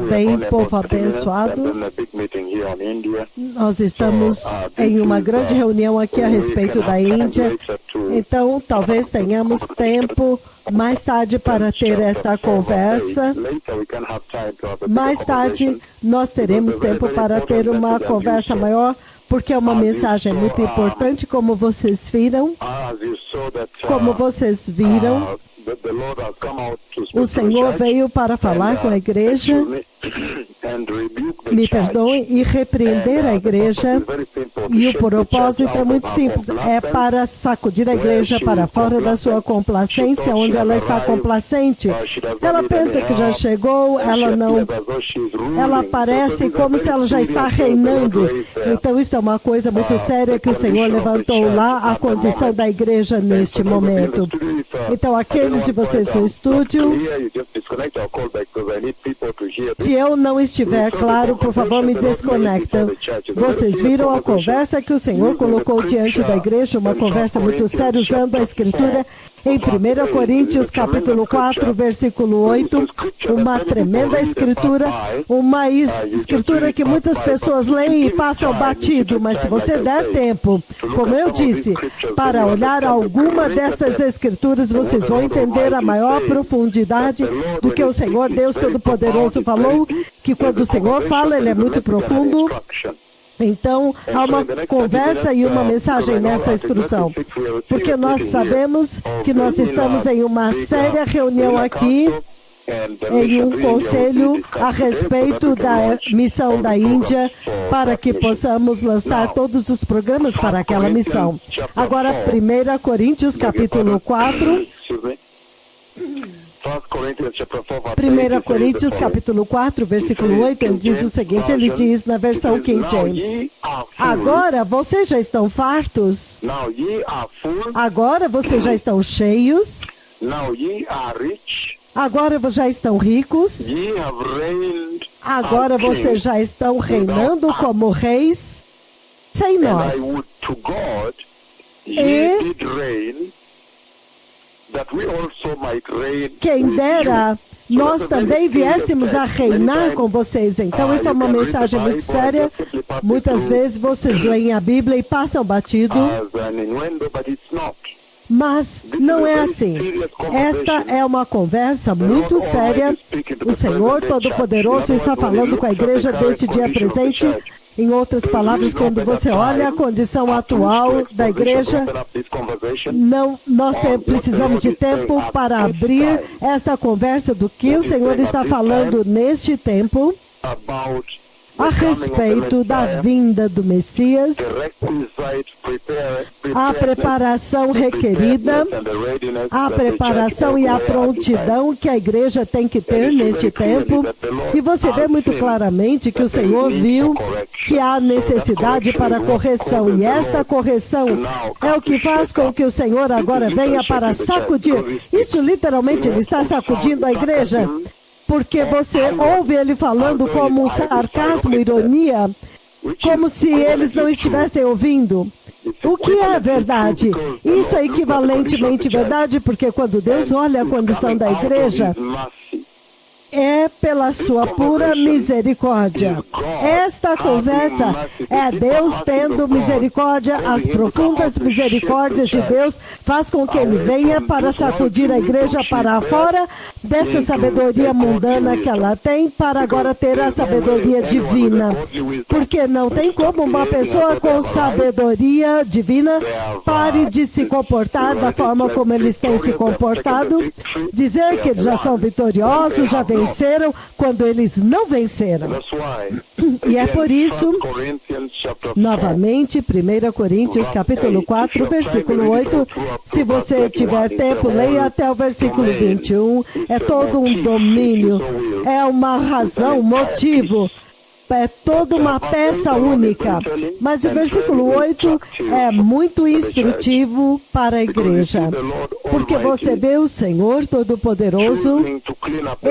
Bem, povo abençoado, nós estamos em uma grande reunião aqui a respeito da Índia, então talvez tenhamos tempo mais tarde para ter esta conversa. Mais tarde nós teremos tempo para ter uma conversa maior, porque é uma mensagem muito importante, como vocês viram. O Senhor veio para falar com a igreja, me perdoem, e repreender a igreja. E o propósito é muito simples, é para sacudir a igreja para fora da sua complacência, onde ela está complacente. Ela pensa que já chegou, ela parece como se ela já está reinando. Então isso é uma coisa muito séria que o Senhor levantou lá, a condição da igreja neste momento. Então aqueles de vocês no estúdio, se eu não estiver claro, por favor, me desconectem. Vocês viram a conversa que o Senhor colocou diante da igreja, uma conversa muito séria, usando a Escritura em 1 Coríntios, capítulo 4, versículo 8, uma tremenda escritura, uma escritura que muitas pessoas leem e passam batido, mas se você der tempo, como eu disse, para olhar alguma dessas escrituras, vocês vão entender a maior profundidade do que o Senhor Deus Todo-Poderoso falou, que quando o Senhor fala, Ele é muito profundo. Então, há uma conversa e uma mensagem nessa instrução, porque nós sabemos que nós estamos em uma séria reunião aqui, em um conselho a respeito da missão da Índia, para que possamos lançar todos os programas para aquela missão. Agora, 1 Coríntios, capítulo 4... 1 Coríntios, capítulo 4, versículo 8, ele diz o seguinte, ele diz na versão King James: agora vocês já estão fartos, agora vocês já estão cheios, agora já estão ricos, agora vocês já estão reinando como reis sem nós. Quem dera nós também viéssemos a reinar com vocês. Então, isso é uma mensagem muito séria. Muitas vezes vocês leem a Bíblia e passam batido, mas não é assim. Esta é uma conversa muito séria. O Senhor Todo-Poderoso está falando com a igreja deste dia presente. Em outras palavras, quando você olha a condição atual da igreja, nós precisamos de tempo para abrir essa conversa do que o Senhor está falando neste tempo a respeito da vinda do Messias, a preparação requerida, a preparação e a prontidão que a igreja tem que ter neste tempo. E você vê muito claramente que o Senhor viu que há necessidade para correção. E esta correção é o que faz com que o Senhor agora venha para sacudir. Isso literalmente Ele está sacudindo a igreja. Porque você ouve ele falando como um sarcasmo, ironia, como se eles não estivessem ouvindo. O que é verdade? Isso é equivalentemente verdade, porque quando Deus olha a condição da igreja, é pela sua pura misericórdia. Esta conversa é Deus tendo misericórdia, as profundas misericórdias de Deus faz com que Ele venha para sacudir a igreja para fora dessa sabedoria mundana que ela tem, para agora ter a sabedoria divina. Porque não tem como uma pessoa com sabedoria divina pare de se comportar da forma como eles têm se comportado, dizer que eles já são vitoriosos, já venceram, quando eles não venceram. E é por isso, novamente, 1 Coríntios, capítulo 4, versículo 8, se você tiver tempo, leia até o versículo 21, é todo um domínio, é uma razão, motivo, é toda uma peça única. Mas o versículo 8 é muito instrutivo para a igreja, porque você vê o Senhor Todo-Poderoso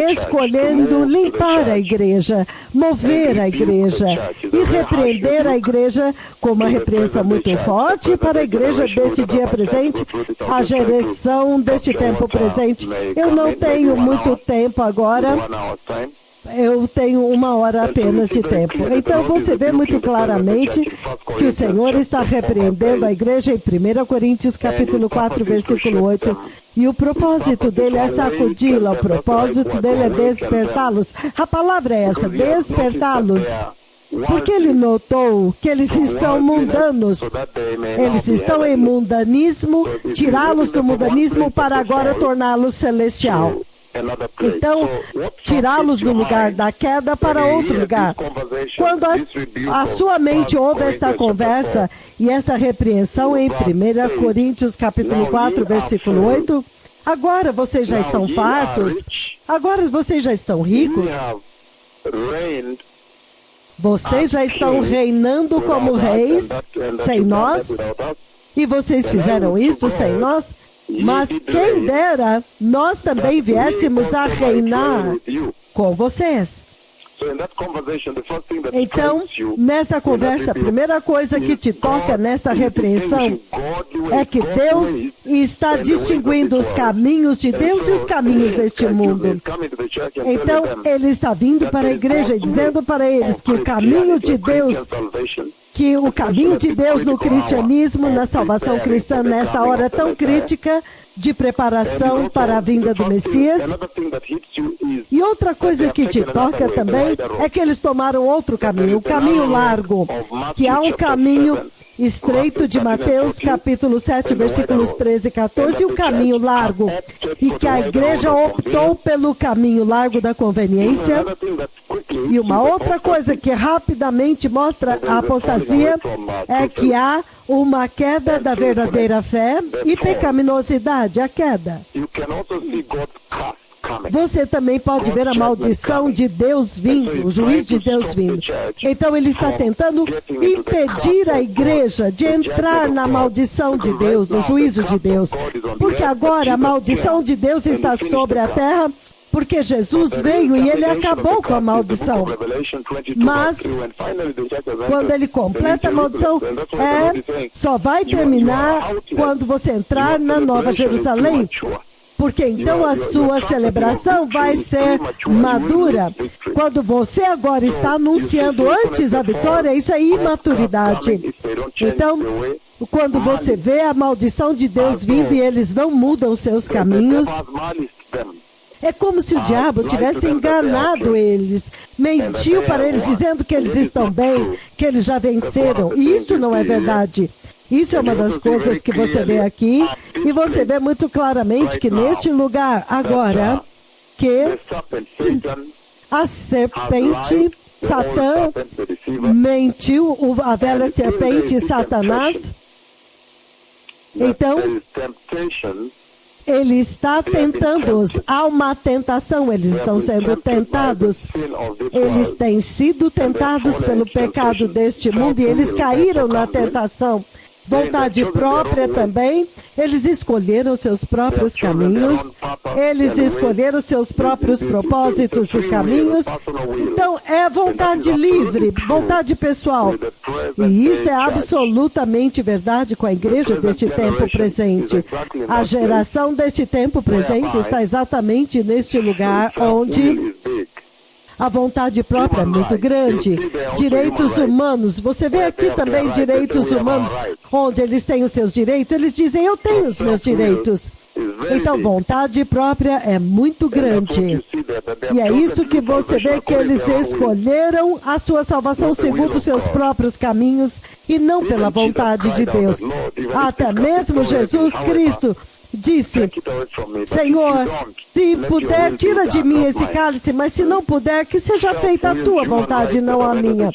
escolhendo limpar a igreja, mover a igreja e repreender a igreja com uma repreensão muito forte para a igreja deste dia presente, a geração deste tempo presente. Eu não tenho muito tempo agora. eu tenho 1 hora apenas de tempo. Então você vê muito claramente que o Senhor está repreendendo a igreja em 1 Coríntios capítulo 4, versículo 8. E o propósito dele é sacudi-la, o propósito dele é despertá-los. A palavra é essa, despertá-los. Porque ele notou que eles estão mundanos. Eles estão em mundanismo, tirá-los do mundanismo para agora torná-los celestial. Então, tirá-los do lugar da queda para outro lugar. Quando a sua mente ouve esta conversa e essa repreensão em 1 Coríntios capítulo 4, versículo 8, agora vocês já estão fartos, agora vocês já estão ricos, vocês já estão reinando como reis sem nós, e vocês fizeram isso sem nós. Mas quem dera nós também viéssemos a reinar com vocês. Então, nessa conversa, a primeira coisa que te toca nesta repreensão é que Deus está distinguindo os caminhos de Deus e os caminhos deste mundo. Então, Ele está vindo para a igreja e dizendo para eles que o caminho de Deus, no cristianismo, na salvação cristã, nessa hora tão crítica de preparação para a vinda do Messias. E outra coisa que te toca também é que eles tomaram outro caminho, o caminho largo, que há um caminho estreito de Mateus, capítulo 7, versículos 13 e 14, e o caminho largo, e que a igreja optou pelo caminho largo da conveniência. E uma outra coisa que rapidamente mostra a apostasia é que há uma queda da verdadeira fé e pecaminosidade, a queda. Você também pode ver a maldição de Deus vindo, o juiz de Deus vindo. Então ele está tentando impedir a igreja de entrar na maldição de Deus, no juízo de Deus. Porque agora a maldição de Deus está sobre a terra, porque Jesus veio e ele acabou com a maldição. Mas, quando ele completa a maldição, só vai terminar quando você entrar na Nova Jerusalém. Porque então a sua celebração vai ser madura. Quando você agora está anunciando antes a vitória, isso é imaturidade. Então, quando você vê a maldição de Deus vindo e eles não mudam seus caminhos, é como se o diabo tivesse enganado eles, mentiu para eles dizendo que eles estão bem, que eles já venceram. E isso não é verdade. Isso é uma das coisas que você vê aqui, e você vê muito claramente que neste lugar, agora, que a serpente, Satã, mentiu, a velha serpente, Satanás. Então, ele está tentando-os. Há uma tentação, eles estão sendo tentados. Eles têm sido tentados pelo pecado deste mundo e eles caíram na tentação. Vontade própria também, eles escolheram seus próprios caminhos, eles escolheram seus próprios propósitos e caminhos. Então, é vontade livre, vontade pessoal. E isso é absolutamente verdade com a igreja deste tempo presente. A geração deste tempo presente está exatamente neste lugar onde a vontade própria é muito grande. Direitos humanos. Você vê aqui também direitos humanos, onde eles têm os seus direitos. Eles dizem, eu tenho os meus direitos. Então, vontade própria é muito grande. E é isso que você vê que eles escolheram a sua salvação segundo os seus próprios caminhos e não pela vontade de Deus. Até mesmo Jesus Cristo disse, Senhor, se puder, tira de mim esse cálice, mas se não puder, que seja feita a tua vontade, não a minha.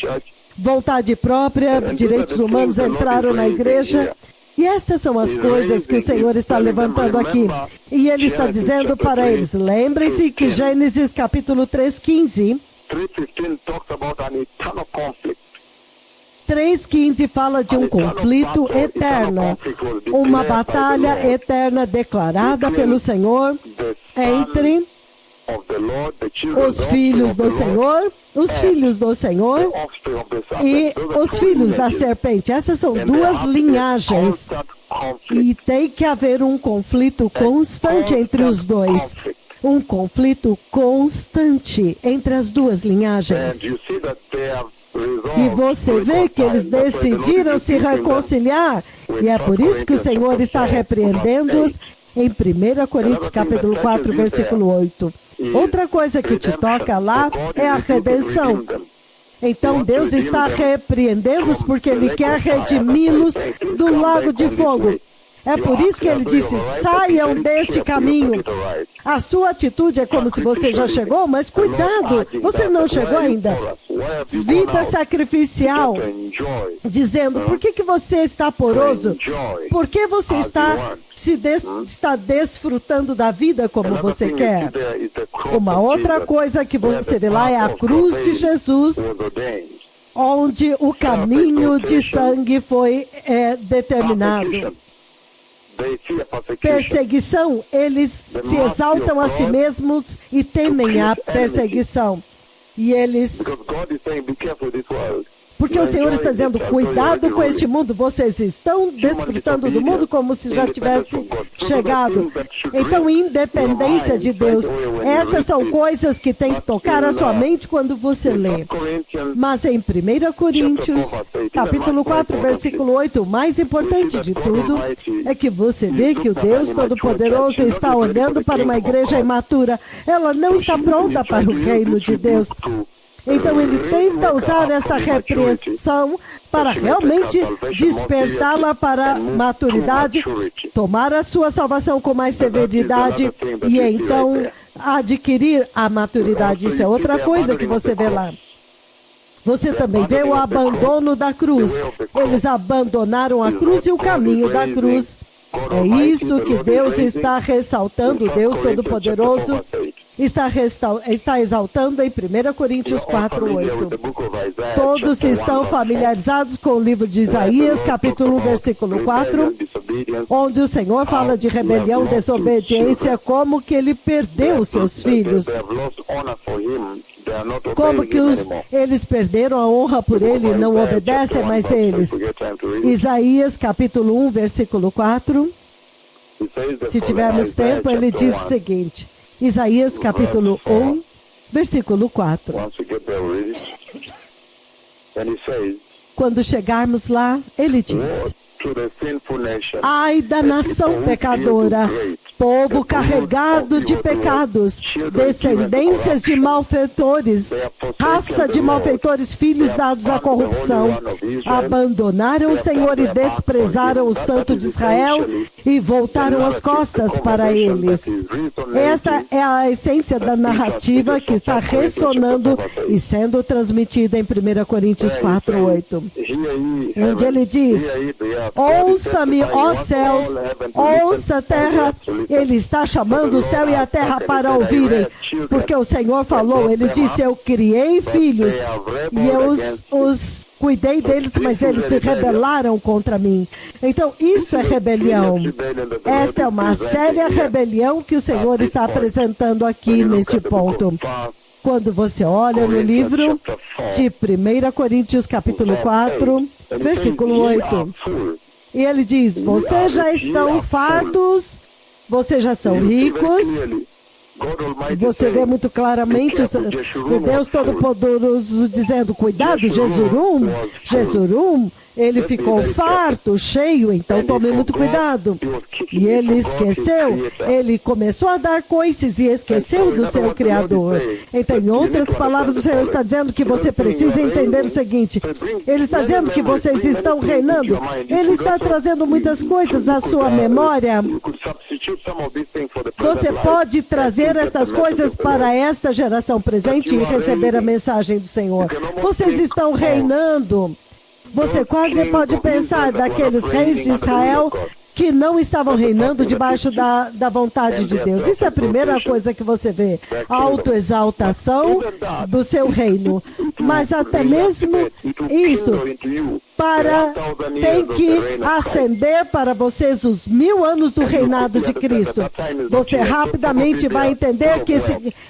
Vontade própria, direitos humanos entraram na igreja, e estas são as coisas que o Senhor está levantando aqui. E Ele está dizendo para eles, lembrem-se que Gênesis capítulo 3:15, 3:15 fala de um conflito eterno, uma batalha eterna declarada pelo Senhor entre os filhos do Senhor, e os filhos da serpente. Essas são duas linhagens e tem que haver um conflito constante entre os dois. um conflito constante entre as duas linhagens. E você vê que eles decidiram se reconciliar. E é por isso que o Senhor está repreendendo-os em 1 Coríntios capítulo 4, versículo 8. Outra coisa que te toca lá é a redenção. Então Deus está repreendendo-os porque Ele quer redimi-los do lago de fogo. É por isso que Ele disse, saiam deste caminho. A sua atitude é como se você já chegou, mas cuidado, você não chegou ainda. Vida sacrificial, dizendo, por que você está poroso? Por que você está desfrutando da vida como você quer? Uma outra coisa que você vê lá é a cruz de Jesus, onde o caminho de sangue foi determinado. Perseguição, eles se exaltam a si mesmos e temem a perseguição. E eles... Porque o Senhor está dizendo, cuidado com este mundo, vocês estão desfrutando do mundo como se já tivesse chegado. Então, independência de Deus. Estas são coisas que tem que tocar a sua mente quando você lê. Mas em 1 Coríntios, capítulo 4, versículo 8, o mais importante de tudo é que você vê que o Deus Todo-Poderoso está olhando para uma igreja imatura. Ela não está pronta para o reino de Deus. Então ele tenta usar esta repreensão para realmente despertá-la para a maturidade, tomar a sua salvação com mais severidade e então adquirir a maturidade. Isso é outra coisa que você vê lá. Você também vê o abandono da cruz. Eles abandonaram a cruz e o caminho da cruz. É isto que Deus está ressaltando, Deus Todo-Poderoso está exaltando em 1 Coríntios 4, 8. Todos estão familiarizados com o livro de Isaías, capítulo 1, versículo 4, onde o Senhor fala de rebelião, desobediência, como que ele perdeu os seus filhos. Como que eles perderam a honra por ele e não obedecem mais eles. Isaías, capítulo 1, versículo 4. Se tivermos tempo, ele diz o seguinte. Isaías, capítulo 1, versículo 4. Quando chegarmos lá, ele diz: ai da nação pecadora, povo carregado de pecados, descendências de malfeitores, raça de malfeitores, filhos dados à corrupção. Abandonaram o Senhor e desprezaram o Santo de Israel e voltaram as costas para eles. Esta é a essência da narrativa que está ressonando e sendo transmitida em 1 Coríntios 4, 8. Onde ele diz: ouça-me, ó céus, ouça a terra. Ele está chamando o céu e a terra para ouvirem, porque o Senhor falou, ele disse, eu criei filhos e eu os cuidei deles, mas eles se rebelaram contra mim. Então, isso é rebelião. Esta é uma séria rebelião que o Senhor está apresentando aqui neste ponto. Quando você olha no livro de 1 Coríntios, capítulo 4, versículo 8, e ele diz, vocês já estão fartos, vocês já são ricos. Você vê muito claramente o Deus Todo-Poderoso dizendo, cuidado, Jesurum, ele ficou farto, cheio, então tome muito cuidado. E ele esqueceu, ele começou a dar coices e esqueceu do seu Criador. Então, em outras palavras, o Senhor está dizendo que você precisa entender o seguinte, ele está dizendo que vocês estão reinando, ele está trazendo muitas coisas à sua memória. Você pode trazer estas coisas para esta geração presente e receber a mensagem do Senhor. Vocês estão reinando. Você quase pode pensar daqueles reis de Israel que não estavam reinando debaixo da vontade de Deus. Isso é a primeira coisa que você vê. A autoexaltação do seu reino. Mas até mesmo isso tem que acender para vocês os 1000 anos do reinado de Cristo. Você rapidamente vai entender que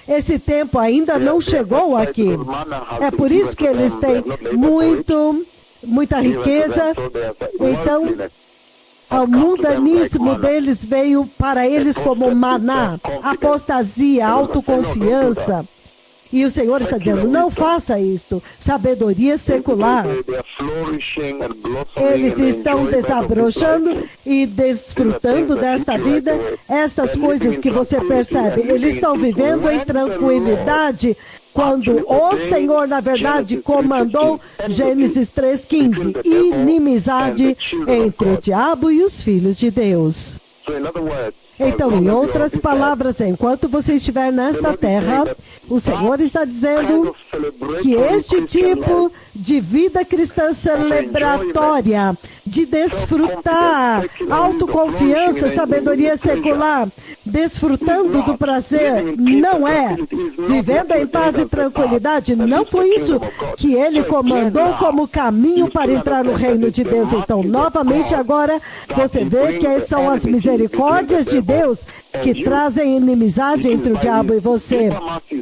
esse tempo ainda não chegou aqui. É por isso que eles têm muita riqueza. Então, O mundanismo deles veio para eles como maná, apostasia, autoconfiança. E o Senhor está dizendo, não faça isto. Sabedoria secular. Eles estão desabrochando e desfrutando desta vida. Estas coisas que você percebe, eles estão vivendo em tranquilidade. Quando o Senhor, na verdade, comandou, Gênesis 3:15, inimizade entre o diabo e os filhos de Deus. Então, em outras palavras, enquanto você estiver nesta terra, o Senhor está dizendo que este tipo de vida cristã celebratória, de desfrutar, autoconfiança, sabedoria secular, desfrutando do prazer, não é vivendo em paz e tranquilidade, não foi isso que ele comandou como caminho para entrar no reino de Deus. Então, novamente agora, você vê que são as misericórdias de Deus que trazem inimizade entre o diabo e você.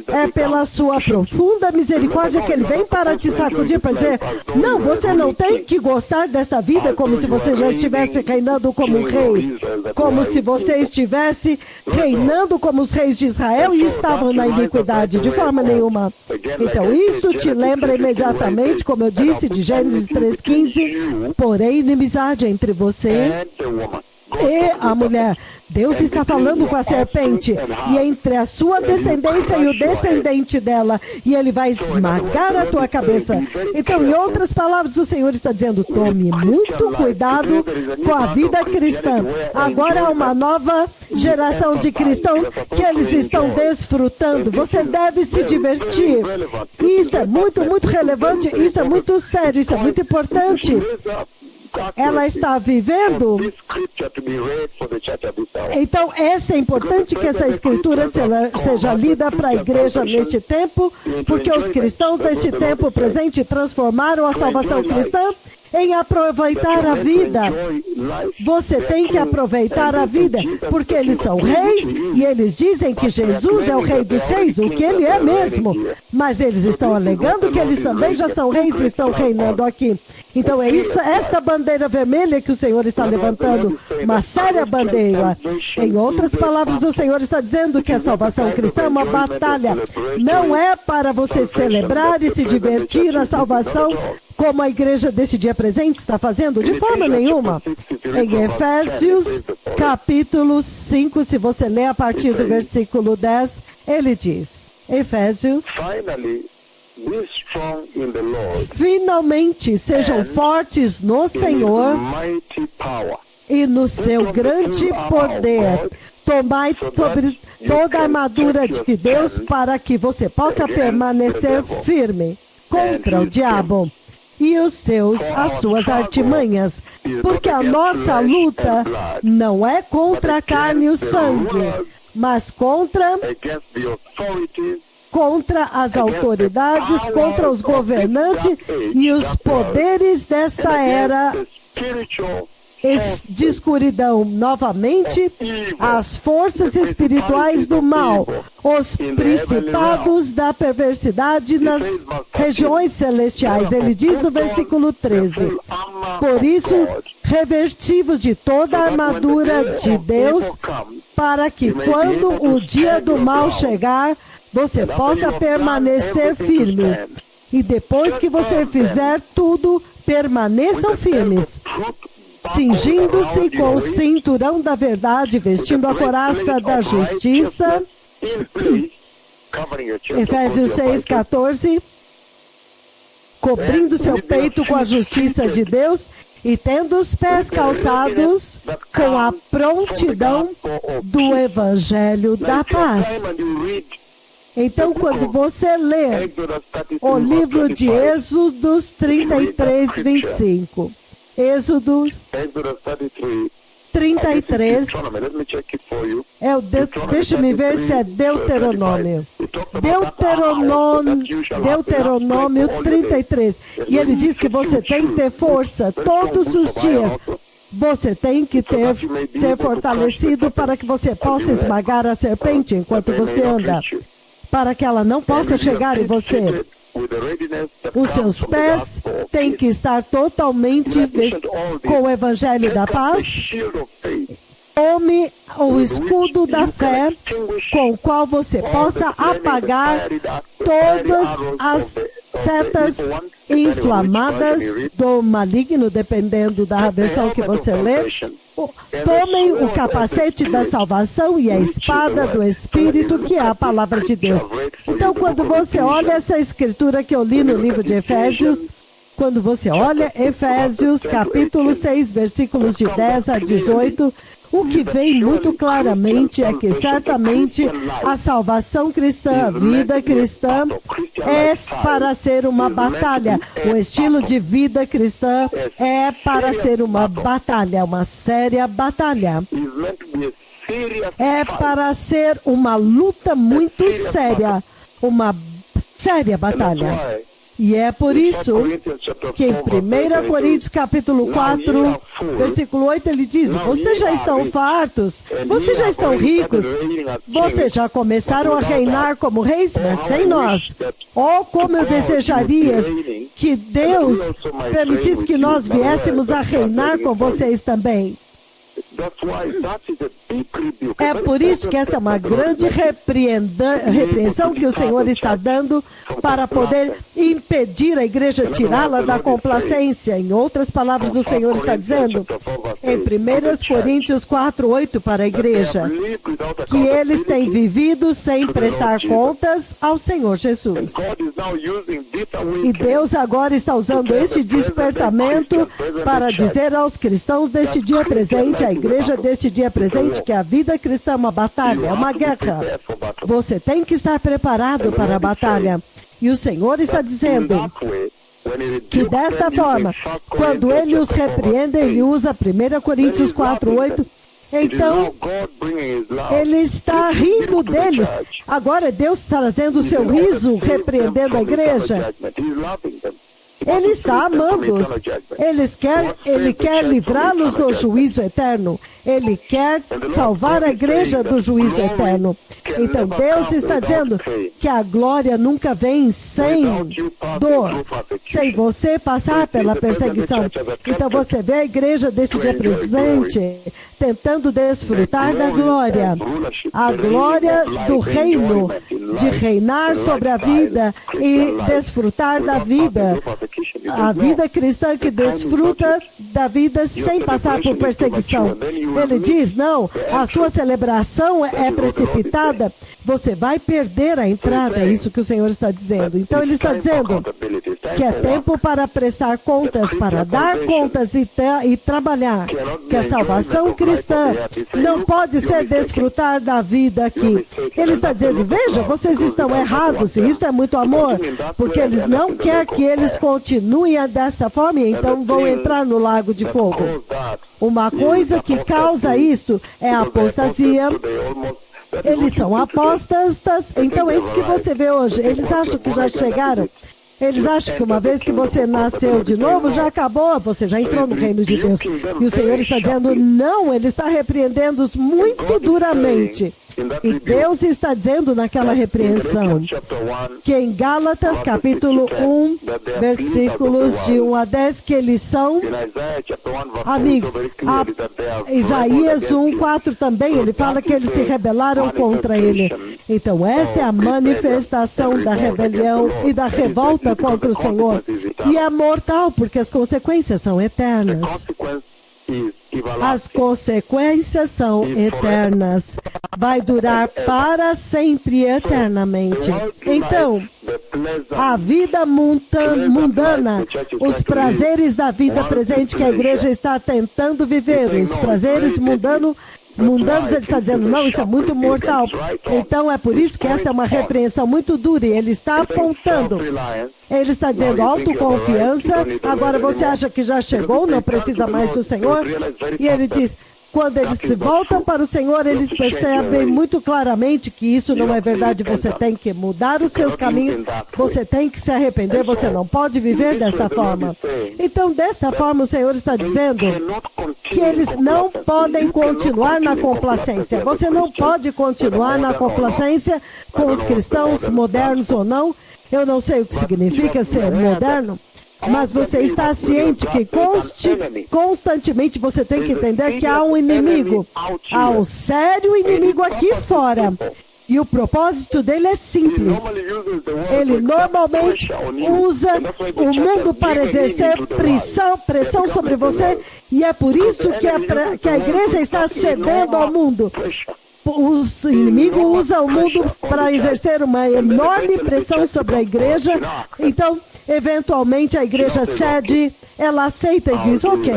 É pela sua profunda misericórdia que ele vem para te sacudir, para dizer, não, você não tem que gostar desta vida como se você já estivesse reinando como um rei, como se você estivesse reinando como os reis de Israel e estavam na iniquidade, de forma nenhuma. Então, isto te lembra imediatamente, como eu disse, de Gênesis 3:15, porém, inimizade entre você e a mulher. Deus está falando com a serpente, e entre a sua descendência e o descendente dela, e ele vai esmagar a tua cabeça. Então, em outras palavras, o Senhor está dizendo, tome muito cuidado com a vida cristã. Agora há uma nova geração de cristãos que eles estão desfrutando. Você deve se divertir. Isso é muito, muito relevante, isso é muito sério, isso é muito importante. Ela está vivendo. Então, é importante que essa escritura seja lida para a igreja neste tempo, porque os cristãos deste tempo presente transformaram a salvação cristã em aproveitar a vida. Você tem que aproveitar a vida, porque eles são reis e eles dizem que Jesus é o rei dos reis, o que ele é mesmo. Mas eles estão alegando que eles também já são reis e estão reinando aqui. Então é isso, esta bandeira vermelha que o Senhor está levantando, uma séria bandeira. Em outras palavras, o Senhor está dizendo que a salvação cristã é uma batalha. Não é para você celebrar e se divertir a salvação como a igreja deste dia presente está fazendo, de forma nenhuma. Em Efésios, capítulo 5, se você ler a partir do versículo 10, ele diz, Efésios, finalmente sejam fortes no Senhor e no seu grande poder. Tomai sobre toda a armadura de Deus para que você possa permanecer firme contra o diabo e as suas artimanhas, porque a nossa luta não é contra a carne e o sangue, mas contra as autoridades, contra os governantes e os poderes desta era de escuridão, novamente, as forças espirituais do mal, os principados da perversidade nas regiões celestiais. Ele diz no versículo 13, por isso, revestivos de toda a armadura de Deus, para que quando o dia do mal chegar, você possa permanecer firme. E depois que você fizer tudo, permaneçam firmes, cingindo-se com o cinturão da verdade, vestindo a couraça da justiça. Efésios 6:14, cobrindo seu peito com a justiça de Deus e tendo os pés calçados com a prontidão do Evangelho da paz. Então, quando você lê o livro de Êxodo 33:25, Êxodo 33, deixa-me ver se é Deuteronômio. Deuteronômio 33. E ele diz que você tem que ter força todos os dias. Você tem que ser fortalecido para que você possa esmagar a serpente enquanto você anda, para que ela não possa chegar em você. Os seus pés têm que estar totalmente com o Evangelho da Paz. Tome o escudo da fé, com o qual você possa apagar todas as setas inflamadas do maligno, dependendo da versão que você lê. Tomem o capacete da salvação e a espada do Espírito, que é a palavra de Deus. Então, quando você olha essa escritura que eu li no livro de Efésios, quando você olha Efésios capítulo 6, versículos de 10 a 18, o que vem muito claramente é que certamente a salvação cristã, a vida cristã, é para ser uma batalha. O estilo de vida cristã é para ser uma batalha, uma séria batalha. É para ser uma luta muito séria, uma séria batalha. E é por isso que em 1 Coríntios capítulo 4, versículo 8, ele diz: vocês já estão fartos, vocês já estão ricos, vocês já começaram a reinar como reis, mas sem nós. Oh, como eu desejaria que Deus permitisse que nós viéssemos a reinar com vocês também. É por isso que esta é uma grande repreensão que o Senhor está dando para poder impedir a igreja, tirá-la da complacência. Em outras palavras, o Senhor está dizendo em 1 Coríntios 4:8 para a igreja que eles têm vivido sem prestar contas ao Senhor Jesus. E Deus agora está usando este despertamento para dizer aos cristãos deste dia presente, a igreja deste dia presente, que a vida cristã é uma batalha, é uma guerra. Você tem que estar preparado para a batalha. E o Senhor está dizendo que desta forma, quando Ele os repreende, Ele usa 1 Coríntios 4:8, então Ele está rindo deles. Agora Deus está trazendo o seu riso, repreendendo a igreja. Ele está amando-os. Ele quer livrá-los do juízo eterno. Ele quer salvar a igreja do juízo eterno. Então Deus está dizendo que a glória nunca vem sem dor, sem você passar pela perseguição. Então você vê a igreja deste dia presente tentando desfrutar da glória, a glória do reino, de reinar sobre a vida e desfrutar da vida. A vida cristã que desfruta da vida sem passar por perseguição. Ele diz, não, a sua celebração é precipitada, você vai perder a entrada, é isso que o Senhor está dizendo. Então ele está dizendo que é tempo para prestar contas, para dar contas e trabalhar, que a salvação cristã não pode ser desfrutar da vida aqui. Ele está dizendo, veja, vocês estão errados, e isso é muito amor, porque eles não querem que eles continuem dessa forma, então vão entrar no lago de fogo. Uma coisa que causa isso é a apostasia. Eles são apóstatas, então é isso que você vê hoje. Eles acham que já chegaram. Eles acham que uma vez que você nasceu de novo, já acabou, você já entrou no reino de Deus. E o Senhor está dizendo, não, Ele está repreendendo-os muito duramente. E Deus está dizendo naquela repreensão que em Gálatas capítulo 1, versículos de 1 a 10, que eles são, amigos, Isaías 1:4 também, ele fala que eles se rebelaram contra ele. Então essa é a manifestação da rebelião e da revolta contra o Senhor. E é mortal, porque as consequências são eternas. As consequências são eternas. Vai durar para sempre, eternamente. Então, a vida mundana, os prazeres da vida presente que a igreja está tentando viver, os prazeres mundanos, ele está dizendo, não, isso é muito mortal. Então é por isso que esta é uma repreensão muito dura e ele está apontando. Ele está dizendo autoconfiança, agora você acha que já chegou, não precisa mais do Senhor? E ele diz, quando eles se voltam para o Senhor, eles percebem muito claramente que isso não é verdade. Você tem que mudar os seus caminhos, você tem que se arrepender, você não pode viver desta forma. Então, desta forma, o Senhor está dizendo que eles não podem continuar na complacência. Você não pode continuar na complacência com os cristãos modernos ou não. Eu não sei o que significa ser moderno, mas você está ciente que constantemente você tem que entender que há um inimigo. Há um sério inimigo aqui fora. E o propósito dele é simples. Ele normalmente usa o mundo para exercer pressão sobre você, e é por isso que a igreja está cedendo ao mundo. O inimigo usa o mundo para exercer uma enorme pressão sobre a igreja. Então, eventualmente, a igreja cede, ela aceita e diz, ok,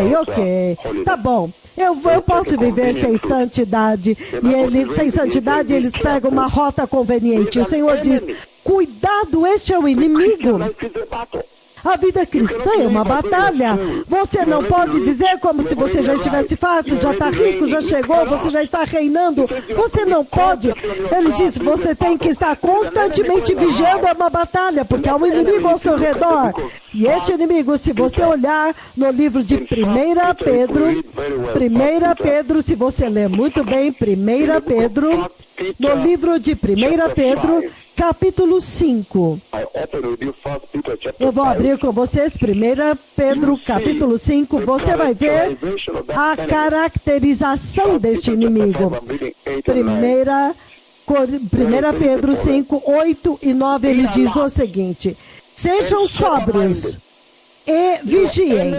tá bom. Eu posso viver sem santidade. E sem santidade, eles pegam uma rota conveniente. O Senhor diz, cuidado, este é o inimigo. A vida cristã é uma batalha. Você não pode dizer como se você já estivesse farto, já está rico, já chegou, você já está reinando. Você não pode. Ele diz, você tem que estar constantemente vigiando, é uma batalha, porque há um inimigo ao seu redor. E este inimigo, se você olhar no livro de 1 Pedro, se você ler muito bem, 1 Pedro, no livro de 1 Pedro, capítulo 5. Eu vou abrir com vocês 1 Pedro, capítulo 5. Você vai ver a caracterização deste inimigo. 1 Pedro 5, 8 e 9, ele diz o seguinte: sejam sóbrios e vigiem.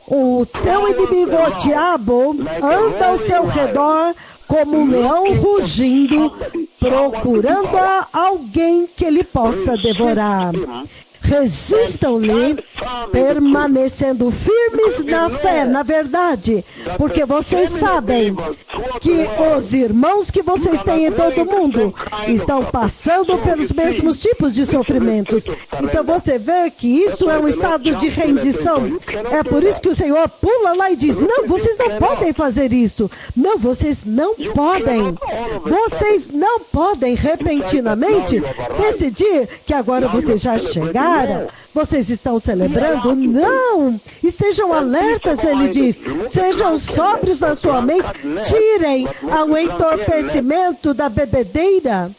O teu inimigo, o diabo, anda ao seu redor como um leão rugindo, procurando alguém que ele possa devorar. Resistam-lhe, permanecendo firmes na fé, na verdade, porque vocês sabem que os irmãos que vocês têm em todo o mundo estão passando pelos mesmos tipos de sofrimentos. Então você vê que isso é um estado de rendição. É por isso que o Senhor pula lá e diz, não, vocês não podem fazer isso. Não, vocês não podem. Vocês não podem repentinamente decidir que agora vocês já chegaram. Vocês estão celebrando? Não! Estejam alertas, ele diz. Sejam sóbrios na sua mente. Tirem o entorpecimento da bebedeira.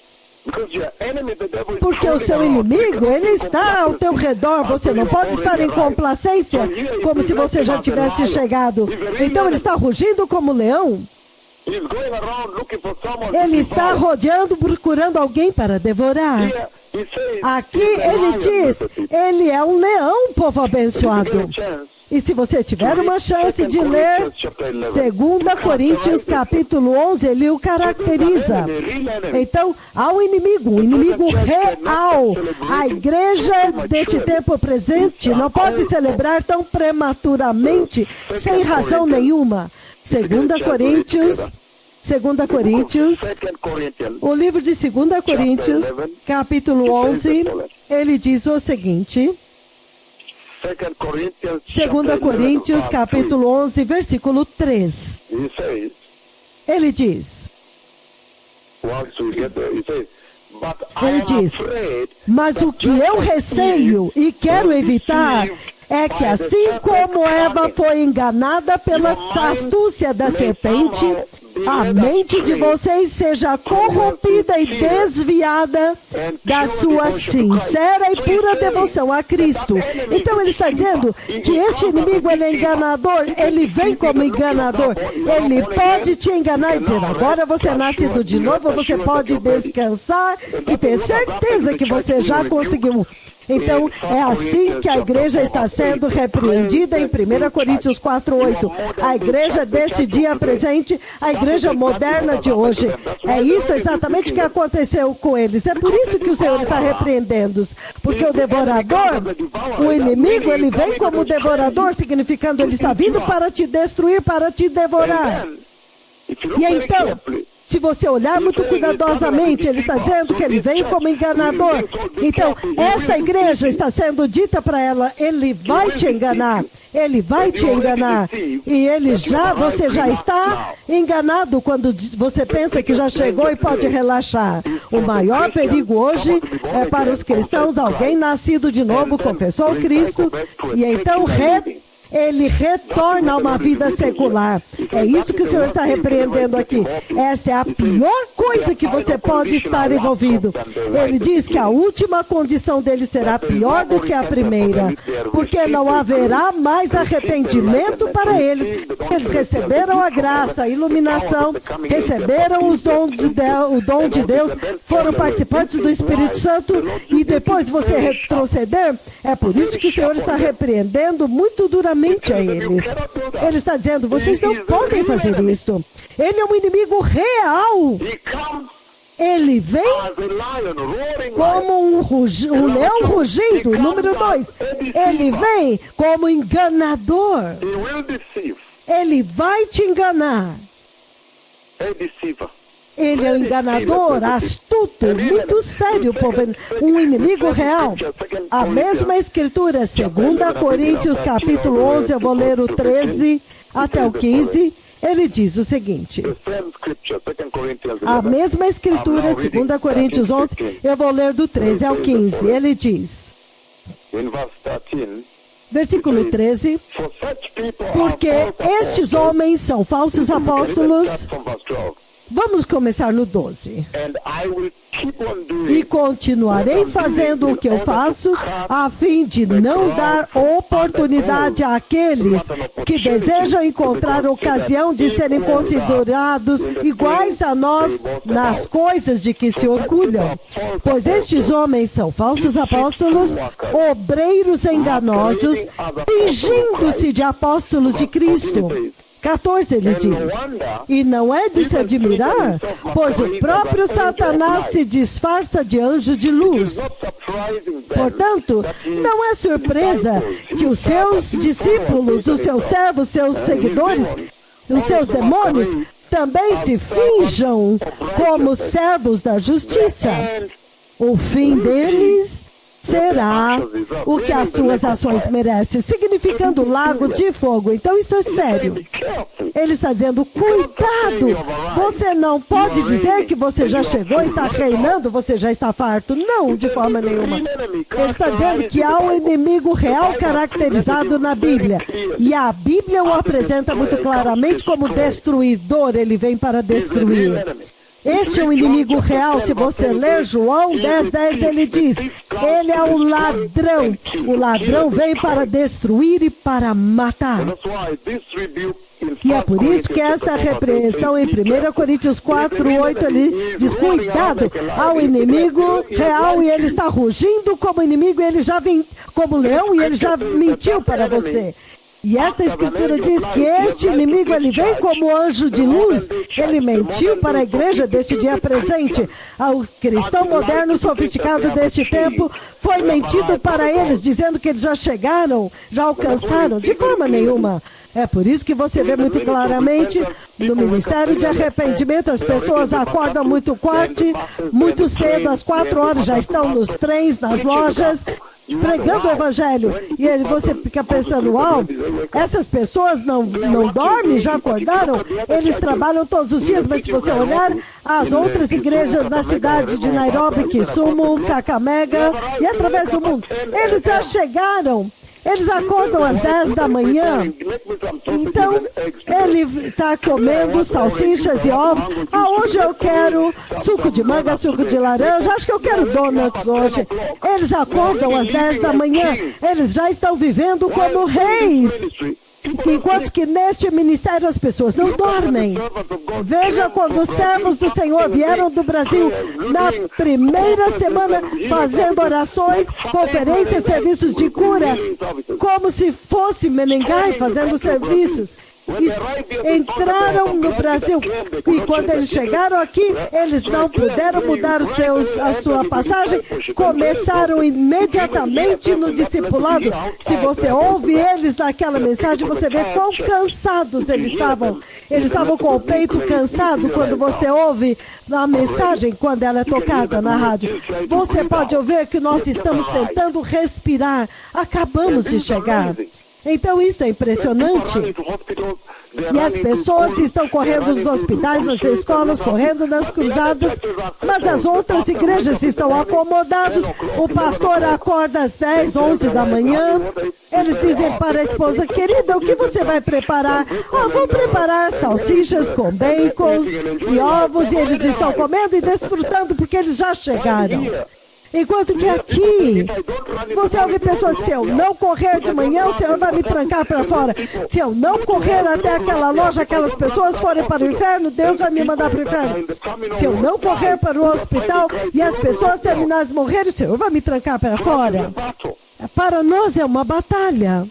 Porque o seu inimigo, ele está ao teu redor. Você não pode estar em complacência, como se você já tivesse chegado. Então ele está rugindo como leão. Ele está rodeando, procurando alguém para devorar. Aqui ele diz, ele é um leão, povo abençoado. E se você tiver uma chance de ler 2 Coríntios capítulo 11, ele o caracteriza. Então, há um inimigo real. A igreja deste tempo presente não pode celebrar tão prematuramente, sem razão nenhuma. 2 Coríntios, o livro de 2 Coríntios, capítulo 11, ele diz o seguinte, 2 Coríntios, capítulo 11, versículo 3. Ele diz, mas o que eu receio e quero evitar é que assim como Eva foi enganada pela astúcia da serpente, a mente de vocês seja corrompida e desviada da sua sincera e pura devoção a Cristo. Então ele está dizendo que este inimigo, ele é enganador, ele vem como enganador. Ele pode te enganar e dizer, agora você é nascido de novo, você pode descansar e ter certeza que você já conseguiu. Então, é assim que a igreja está sendo repreendida em 1 Coríntios 4:8. A igreja deste dia presente, a igreja moderna de hoje. É isso exatamente que aconteceu com eles. É por isso que o Senhor está repreendendo-os. Porque o devorador, o inimigo, ele vem como devorador, significando ele está vindo para te destruir, para te devorar. E então, se você olhar muito cuidadosamente, ele está dizendo que ele veio como enganador. Então, essa igreja está sendo dita para ela, ele vai te enganar. Ele vai te enganar. E você já está enganado quando você pensa que já chegou e pode relaxar. O maior perigo hoje é para os cristãos, alguém nascido de novo, confessou Cristo, e então ele retorna a uma vida secular. É isso que o Senhor está repreendendo aqui. Esta é a pior coisa que você pode estar envolvido. Ele diz que a última condição dele será pior do que a primeira, porque não haverá mais arrependimento para eles. Eles receberam a graça, a iluminação, receberam os dons de Deus, o dom de Deus, foram participantes do Espírito Santo, e depois você retroceder. É por isso que o Senhor está repreendendo muito duramente a eles. Ele está dizendo, vocês não podem fazer isso. Ele é um inimigo real. Ele vem como um leão rugindo. Número 2, ele vem como enganador. Ele vai te enganar. Ele é um enganador, astuto, muito sério, um inimigo real. A mesma escritura, 2 Coríntios capítulo 11, eu vou ler o 13 até o 15, ele diz o seguinte. A mesma escritura, 2 Coríntios 11, eu vou ler do 13 ao 15, ele diz, versículo 13, porque estes homens são falsos apóstolos. Vamos começar no 12. E continuarei fazendo o que eu faço, a fim de não dar oportunidade àqueles que desejam encontrar ocasião de serem considerados iguais a nós nas coisas de que se orgulham. Pois estes homens são falsos apóstolos, obreiros enganosos, fingindo-se de apóstolos de Cristo. 14, ele diz, e não é de se admirar, pois o próprio Satanás se disfarça de anjo de luz. Portanto, não é surpresa que os seus discípulos, os seus servos, seus seguidores, os seus demônios, também se finjam como servos da justiça. O fim deles será o que as suas ações merecem, significando lago de fogo. Então isso é sério. Ele está dizendo, cuidado, você não pode dizer que você já chegou, está reinando, você já está farto. Não, de forma nenhuma. Ele está dizendo que há um inimigo real caracterizado na Bíblia. E a Bíblia o apresenta muito claramente como destruidor, ele vem para destruir. Este é um inimigo real. Se você ler João 10:10, ele diz, ele é um ladrão. O ladrão vem para destruir e para matar. E é por isso que esta repreensão em 1 Coríntios 4:8, ele diz, cuidado ao inimigo real, e ele está rugindo como inimigo, e ele já vem como leão, e ele já mentiu para você. E esta escritura diz que este inimigo, ele vem como anjo de luz. Ele mentiu para a igreja deste dia presente. Ao cristão moderno sofisticado deste tempo, foi mentido para eles, dizendo que eles já chegaram, já alcançaram. De forma nenhuma. É por isso que você vê muito claramente no Ministério de Arrependimento, as pessoas acordam muito muito cedo, às 4 horas já estão nos trens, nas lojas, pregando o Evangelho. E você fica pensando, uau, essas pessoas não dormem, já acordaram? Eles trabalham todos os dias, mas se você olhar as outras igrejas na cidade de Nairobi, Kisumu, Kakamega e através do mundo, eles já chegaram. Eles acordam às 10 da manhã, então ele está comendo salsichas e ovos. Ah, hoje eu quero suco de manga, suco de laranja, acho que eu quero donuts hoje. Eles acordam às 10 da manhã, eles já estão vivendo como reis. Enquanto que neste ministério as pessoas não dormem. Veja quando os servos do Senhor vieram do Brasil na primeira semana fazendo orações, conferências, serviços de cura, como se fosse Menengai fazendo serviços. Entraram no Brasil e quando eles chegaram aqui, eles não puderam mudar a sua passagem, começaram imediatamente no discipulado. Se você ouve eles naquela mensagem, você vê quão cansados eles estavam. Eles estavam com o peito cansado quando você ouve a mensagem, quando ela é tocada na rádio. Você pode ouvir que nós estamos tentando respirar. Acabamos de chegar. Então isso é impressionante. E as pessoas estão correndo nos hospitais, nas escolas, correndo nas cruzadas, mas as outras igrejas estão acomodadas. O pastor acorda às 10, 11 da manhã. Eles dizem para a esposa: querida, o que você vai preparar? Ah, vou preparar salsichas com bacon e ovos, e eles estão comendo e desfrutando porque eles já chegaram. Enquanto que aqui, você ouve pessoas: se eu não correr de manhã, o Senhor vai me trancar para fora. Se eu não correr até aquela loja, aquelas pessoas forem para o inferno, Deus vai me mandar para o inferno. Se eu não correr para o hospital e as pessoas terminarem de morrer, o Senhor vai me trancar para fora. Para nós é uma batalha.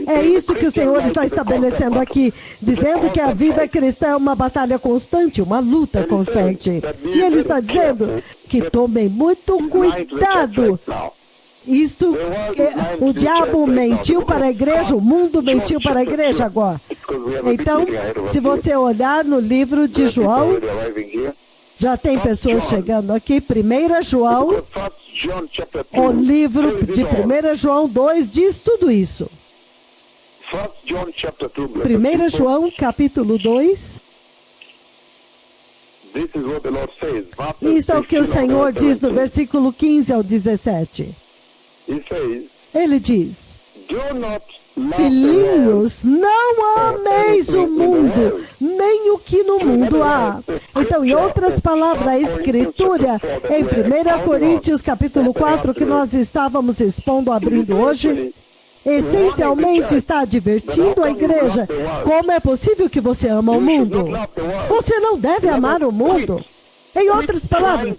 É isso que o Senhor está estabelecendo aqui, dizendo que a vida cristã é uma batalha constante, uma luta constante. E Ele está dizendo que tomem muito cuidado. O diabo mentiu para a igreja, o mundo mentiu para a igreja agora. Então, se você olhar no livro de João, já tem pessoas chegando aqui. 1 João, o livro de 1 João 2 diz tudo isso. 1 João, capítulo 2. Isso é o que o Senhor diz no versículo 15 ao 17. Ele diz: filhinhos, não ameis o mundo, nem o que no mundo há. Então, em outras palavras, a Escritura, em 1 Coríntios, capítulo 4, que nós estávamos expondo, abrindo hoje, essencialmente está advertindo a igreja: como é possível que você ama o mundo? Você não deve amar o mundo. Em outras palavras,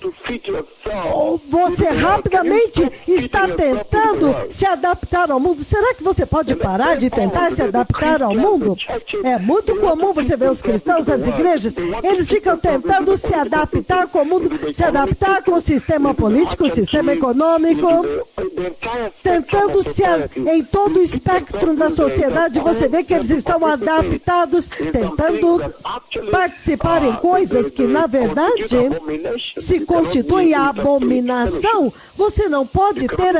você rapidamente está tentando se adaptar ao mundo. Será que você pode parar de tentar se adaptar ao mundo? É muito comum você ver os cristãos, as igrejas, eles ficam tentando se adaptar com o mundo, se adaptar com o sistema político, o sistema econômico, tentando em todo o espectro da sociedade. Você vê que eles estão adaptados, tentando participar em coisas que, na verdade, se constitui a abominação. Você não pode ter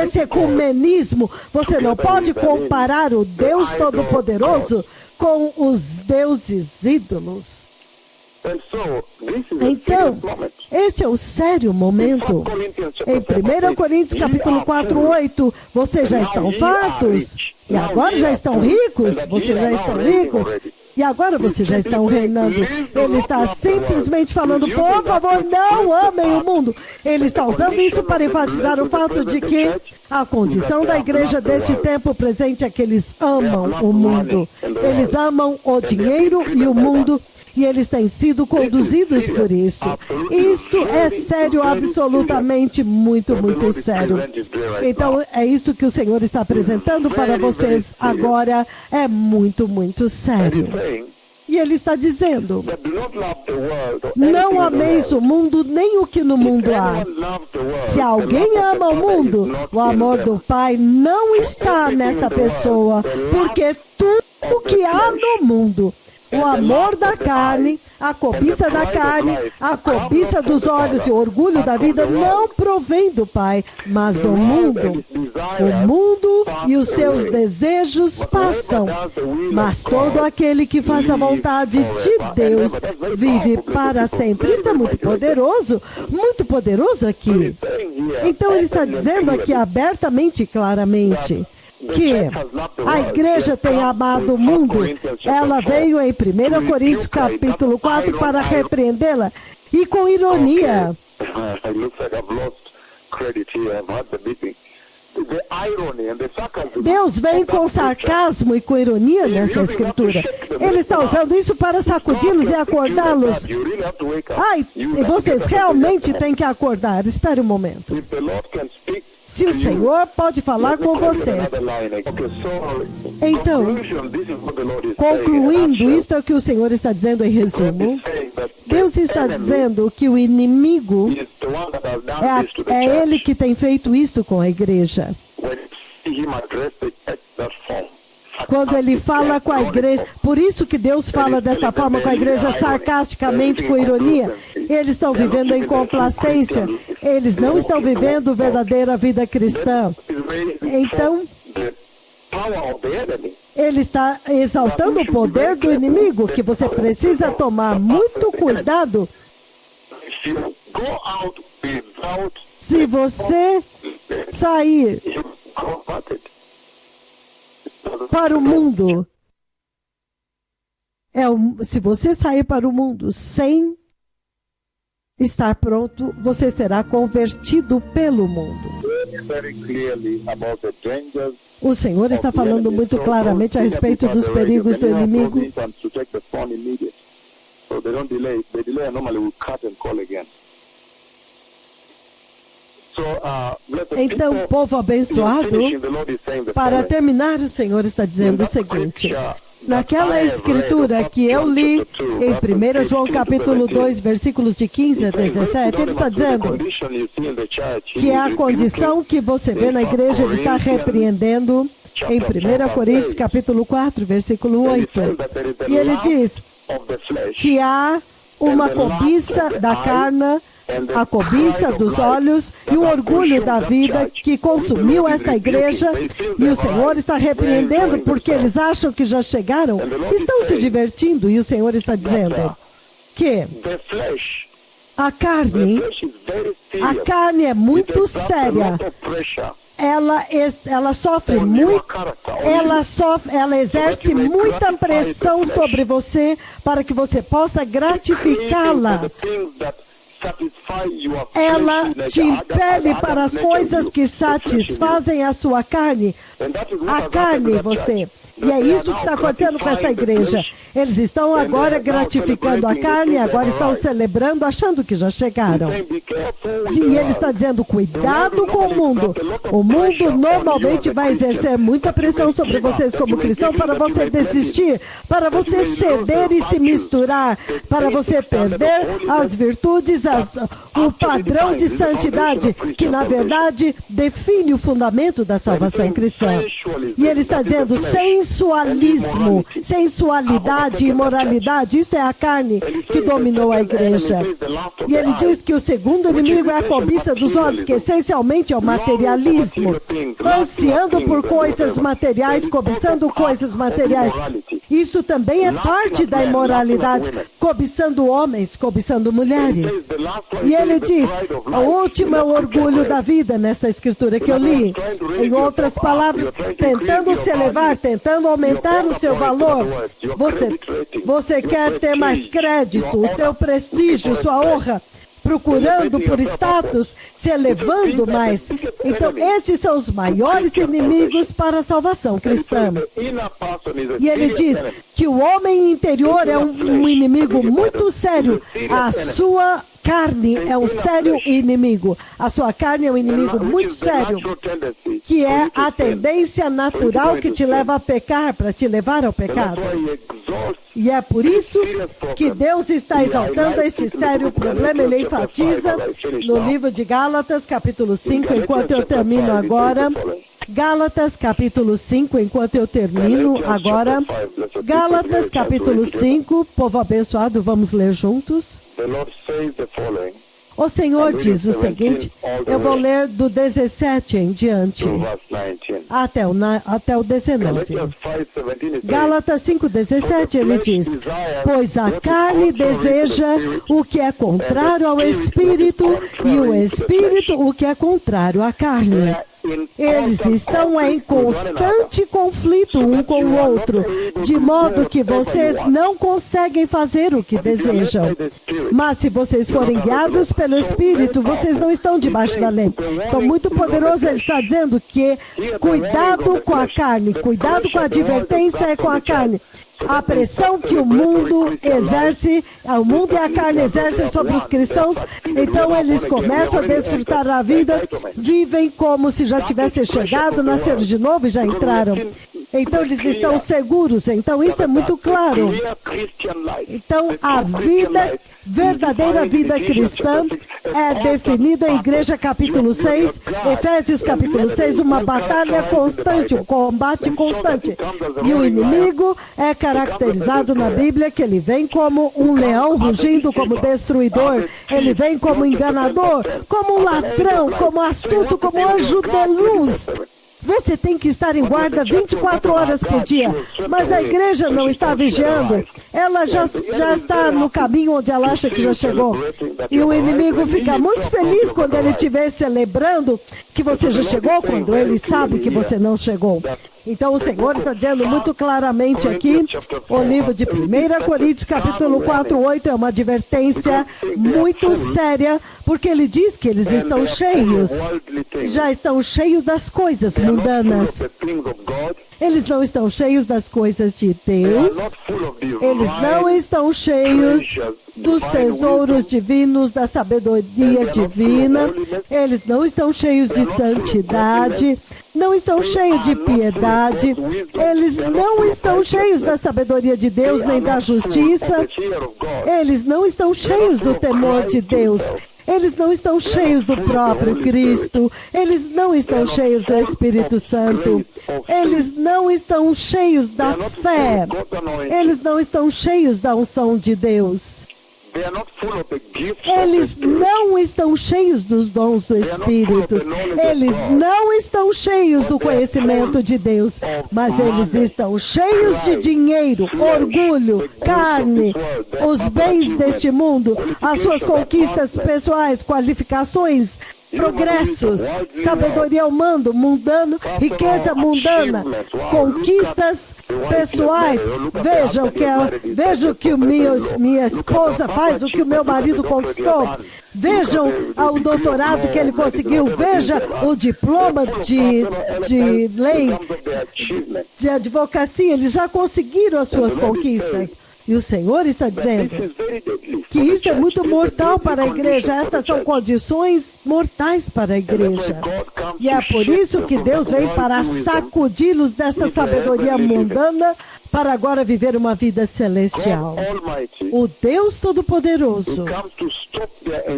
esse ecumenismo. Você não pode comparar o Deus Todo-Poderoso com os deuses ídolos. Então, este é o sério momento. Em 1 Coríntios capítulo 4, 8, vocês já estão fartos e agora já estão ricos. Vocês já estão ricos e agora vocês já estão reinando. Ele está simplesmente falando: por favor, não amem o mundo. Ele está usando isso para enfatizar o fato de que a condição da igreja deste tempo presente é que eles amam o mundo. Eles amam o dinheiro e o mundo. E eles têm sido conduzidos por isso. Isto é sério, absolutamente muito, muito sério. Então, é isso que o Senhor está apresentando para vocês agora. É muito, muito sério. E Ele está dizendo: não ameis o mundo, nem o que no mundo há. Se alguém ama o mundo, o amor do Pai não está nesta pessoa, porque tudo que há no mundo, o amor da carne, a cobiça da carne, a cobiça dos olhos e o orgulho da vida não provém do Pai, mas do mundo. O mundo e os seus desejos passam, mas todo aquele que faz a vontade de Deus vive para sempre. Isso é muito poderoso aqui. Então ele está dizendo aqui abertamente e claramente que a igreja tem amado o mundo. Ela veio em 1 Coríntios capítulo 4 para repreendê-la, e com ironia. Deus vem com sarcasmo e com ironia nessa escritura. Ele está usando isso para sacudi-los e acordá-los. E vocês realmente têm que acordar. Espere um momento. Se o Senhor pode falar com vocês. Então, concluindo, isto é o que o Senhor está dizendo em resumo. Deus está dizendo que o inimigo é ele que tem feito isso com a igreja. Quando ele fala com a igreja, por isso que Deus fala desta forma com a igreja, sarcasticamente, com ironia. Eles estão vivendo em complacência. Eles não estão vivendo verdadeira vida cristã. Então, ele está exaltando o poder do inimigo, que você precisa tomar muito cuidado. Se você sair para o mundo, se você sair para o mundo sem estar pronto, você será convertido pelo mundo. O Senhor está falando muito claramente a respeito dos perigos do inimigo. Então, povo abençoado, para terminar, o Senhor está dizendo o seguinte: naquela escritura que eu li em 1 João capítulo 2, versículos de 15 a 17, ele está dizendo que é a condição que você vê na igreja, ele está repreendendo em 1 Coríntios capítulo 4, versículo 8. E ele diz que há uma cobiça da carne, a cobiça dos olhos e o orgulho da vida que consumiu esta igreja, e o Senhor está repreendendo porque eles acham que já chegaram, estão se divertindo, e o Senhor está dizendo que a carne é muito séria. Ela sofre muito, ela exerce muita pressão sobre você para que você possa gratificá-la. Ela te impele para as coisas que satisfazem a sua carne. A carne, você. E é isso que está acontecendo com esta igreja. Eles estão agora gratificando a carne, agora estão celebrando, achando que já chegaram. E ele está dizendo, cuidado com o mundo. O mundo normalmente vai exercer muita pressão sobre vocês como cristãos para você desistir, para você ceder e se misturar, para você perder as virtudes, o padrão de santidade, que na verdade define o fundamento da salvação cristã. E ele está dizendo, sensualismo, sensualidade, imoralidade, isso é a carne que dominou a igreja. E ele diz que o segundo inimigo é a cobiça dos olhos, que essencialmente é o materialismo, ansiando por coisas materiais, cobiçando coisas materiais. Isso também é parte da imoralidade, cobiçando homens, cobiçando mulheres. E ele diz, o último é o orgulho da vida, nessa escritura que eu li. Em outras palavras, tentando se elevar, tentando aumentar o seu valor. Você quer ter mais crédito, o teu prestígio, sua honra, procurando por status, se elevando mais. Então, esses são os maiores inimigos para a salvação cristã. E ele diz que o homem interior é um inimigo muito sério. A sua carne é um sério inimigo. A sua carne é um inimigo muito sério, que é a tendência natural que te leva a pecar, para te levar ao pecado. E é por isso que Deus está exaltando este sério problema. Ele enfatiza no livro de Gálatas, capítulo 5, enquanto eu termino agora. Gálatas, capítulo 5, enquanto eu termino agora. Gálatas, capítulo 5, povo abençoado, vamos ler juntos. O Senhor diz o seguinte, eu vou ler do 17 em diante, até o 19. Gálatas 5:17, ele diz, pois a carne deseja o que é contrário ao Espírito, e o Espírito o que é contrário à carne. Eles estão em constante conflito um com o outro, de modo que vocês não conseguem fazer o que desejam. Mas se vocês forem guiados pelo Espírito, vocês não estão debaixo da lei. Então, muito poderoso, ele está dizendo que cuidado com a carne, cuidado com a advertência com a carne. A pressão que o mundo exerce, o mundo e a carne exercem sobre os cristãos, então eles começam a desfrutar da vida, vivem como se já tivessem chegado, nasceram de novo e já entraram. Então eles estão seguros, então isso é muito claro. Então a vida, verdadeira vida cristã é definida em Igreja capítulo 6, Efésios capítulo 6, uma batalha constante, um combate constante. E o inimigo é caracterizado na Bíblia que ele vem como um leão rugindo, como destruidor, ele vem como enganador, como ladrão, como astuto, como anjo de luz. Você tem que estar em guarda 24 horas por dia, mas a igreja não está vigiando. Ela já está no caminho onde ela acha que já chegou. E o inimigo fica muito feliz quando ele te vê celebrando que você já chegou, quando ele sabe que você não chegou. Então o Senhor está dizendo muito claramente aqui, o livro de 1 Coríntios, capítulo 4:8, é uma advertência muito séria, porque ele diz que eles estão cheios, já estão cheios das coisas mundanas. Eles não estão cheios das coisas de Deus, eles não estão cheios dos tesouros divinos, da sabedoria divina, eles não estão cheios de santidade, não estão cheios de piedade, eles não estão cheios da sabedoria de Deus nem da justiça, eles não estão cheios do temor de Deus. Eles não estão cheios do próprio Cristo, eles não estão cheios do Espírito Santo, eles não estão cheios da fé, eles não estão cheios da unção de Deus. Eles não estão cheios dos dons do Espírito, eles não estão cheios do conhecimento de Deus, mas eles estão cheios de dinheiro, orgulho, carne, os bens deste mundo, as suas conquistas pessoais, qualificações, progressos, sabedoria humana, mundano, riqueza mundana, conquistas pessoais. Vejam o que minha esposa faz, o que o meu marido conquistou. Vejam o doutorado que ele conseguiu. Veja o diploma de lei, de advocacia. Eles já conseguiram as suas conquistas. E o Senhor está dizendo que isso é muito mortal para a igreja. Estas são condições mortais para a igreja. E é por isso que Deus vem para sacudi-los dessa sabedoria mundana para agora viver uma vida celestial. O Deus Todo-Poderoso,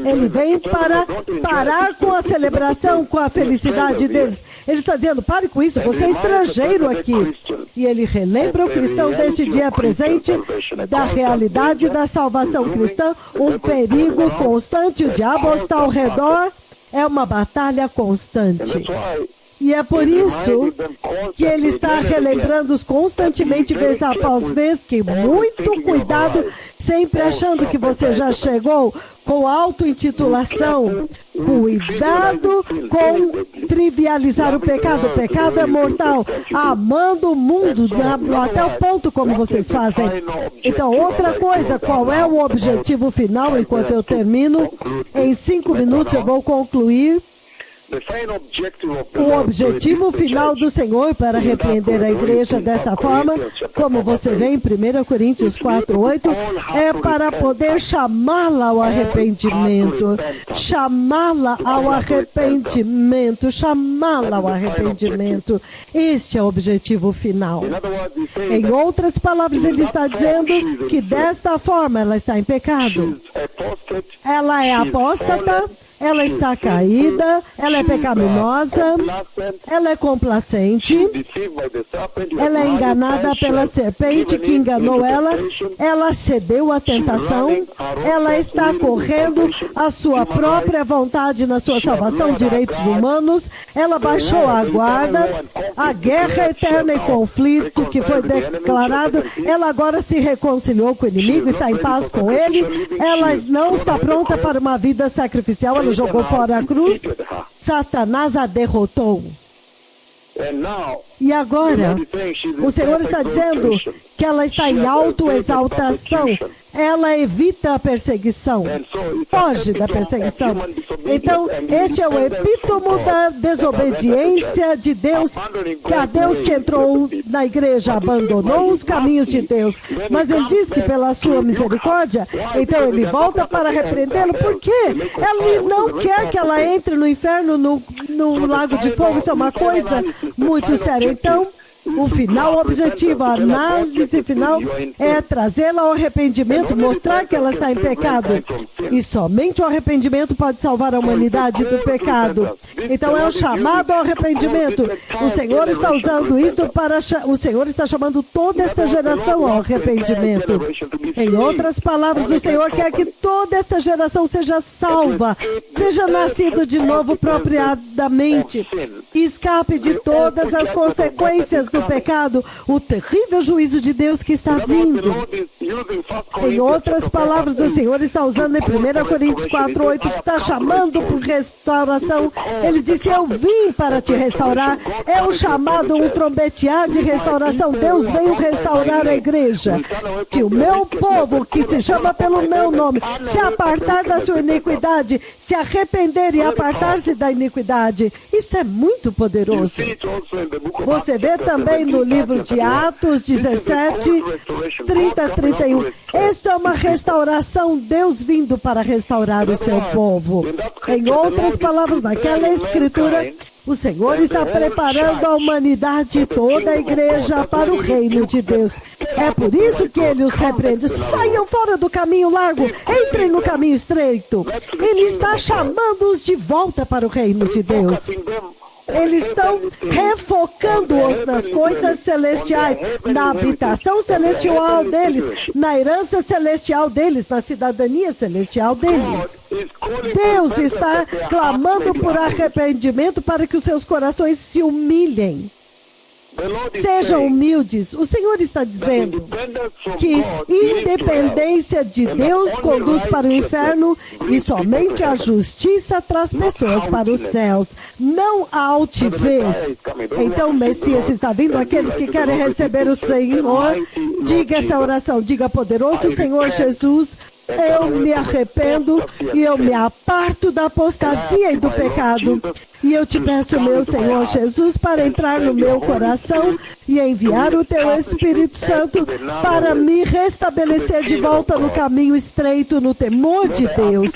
Ele vem para parar com a celebração, com a felicidade deles. Ele está dizendo, pare com isso, você é estrangeiro aqui. E ele relembra o cristão deste dia presente da realidade da salvação cristã, um perigo constante, o diabo está ao redor, é uma batalha constante. E é por isso que ele está relembrando-os constantemente, vez após vez, que muito cuidado, sempre achando que você já chegou, com auto-intitulação. Cuidado com trivializar o pecado. O pecado é mortal. Amando o mundo até o ponto como vocês fazem. Então, outra coisa, qual é o objetivo final? Enquanto eu termino, em 5 minutos eu vou concluir. O objetivo final do Senhor para repreender a igreja desta forma, como você vê em 1 Coríntios 4:8, é para poder chamá-la ao arrependimento. Chamá-la ao arrependimento. Chamá-la ao arrependimento. Este é o objetivo final. Em outras palavras, ele está dizendo que desta forma ela está em pecado. Ela é apóstata. Ela está caída, ela é pecaminosa, ela é complacente, ela é enganada pela serpente que enganou ela, ela cedeu à tentação, ela está correndo a sua própria vontade na sua salvação, direitos humanos, ela baixou a guarda, a guerra eterna e conflito que foi declarado, ela agora se reconciliou com o inimigo, está em paz com ele, ela não está pronta para uma vida sacrificial, ela jogou fora a cruz, Satanás a derrotou. E agora, o Senhor está dizendo que ela está em autoexaltação. Ela evita a perseguição, foge da perseguição. Então, este é o epítomo da desobediência de Deus, que a Deus que entrou na igreja abandonou os caminhos de Deus. Mas ele diz que pela sua misericórdia, então ele volta para repreendê-lo. Por quê? Ele não quer que ela entre no inferno, no lago de fogo. Isso é uma coisa muito séria. Então, O final objetivo, a análise final é trazê-la ao arrependimento, mostrar que ela está em pecado. E somente o arrependimento pode salvar a humanidade do pecado. Então é um chamado ao arrependimento. O Senhor está usando isso o Senhor está chamando toda esta geração ao arrependimento. Em outras palavras, o Senhor quer que toda esta geração seja salva, seja nascido de novo apropriadamente, e escape de todas as consequências do pecado, o terrível juízo de Deus que está vindo. Em outras palavras, o Senhor está usando em 1 Coríntios 4:8, que está chamando por restauração. Ele disse: eu vim para te restaurar. É um chamado, um trombetear de restauração. Deus veio restaurar a igreja. Se o meu povo, que se chama pelo meu nome, se apartar da sua iniquidade, se arrepender e apartar-se da iniquidade, isso é muito poderoso. Você vê também no livro de Atos 17, 30 a 31. Isto é uma restauração, Deus vindo para restaurar o seu povo. Em outras palavras, naquela escritura, o Senhor está preparando a humanidade, toda a igreja, para o reino de Deus. É por isso que Ele os repreende. Saiam fora do caminho largo, entrem no caminho estreito. Ele está chamando-os de volta para o reino de Deus. Eles estão refocando-os nas coisas celestiais, na habitação celestial deles, na herança celestial deles, na cidadania celestial deles. Deus está clamando por arrependimento para que os seus corações se humilhem. Sejam humildes. O Senhor está dizendo que independência de Deus conduz para o inferno e somente a justiça traz pessoas para os céus. Não a altivez. Então o Messias está vindo. Aqueles que querem receber o Senhor, diga essa oração. Diga: poderoso Senhor Jesus, eu me arrependo e eu me aparto da apostasia e do pecado. E eu te peço, meu Senhor Jesus, para entrar no meu coração e enviar o teu Espírito Santo para me restabelecer de volta no caminho estreito, no temor de Deus.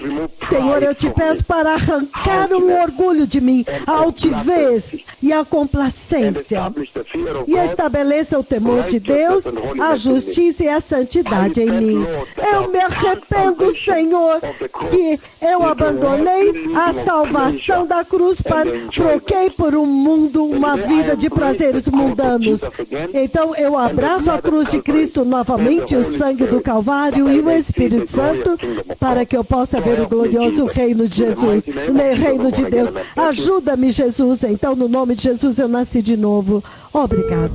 Senhor, eu te peço para arrancar o orgulho de mim, a altivez e a complacência. E estabeleça o temor de Deus, a justiça e a santidade em mim. Eu me arrependo, Senhor, que eu abandonei a salvação da cruz, troquei por um mundo, uma vida de prazeres mundanos. Então eu abraço a cruz de Cristo novamente, o sangue do Calvário e o Espírito Santo, para que eu possa ver o glorioso reino de Jesus, o reino de Deus. Ajuda-me, Jesus. Então, no nome de Jesus, eu nasci de novo. Obrigado.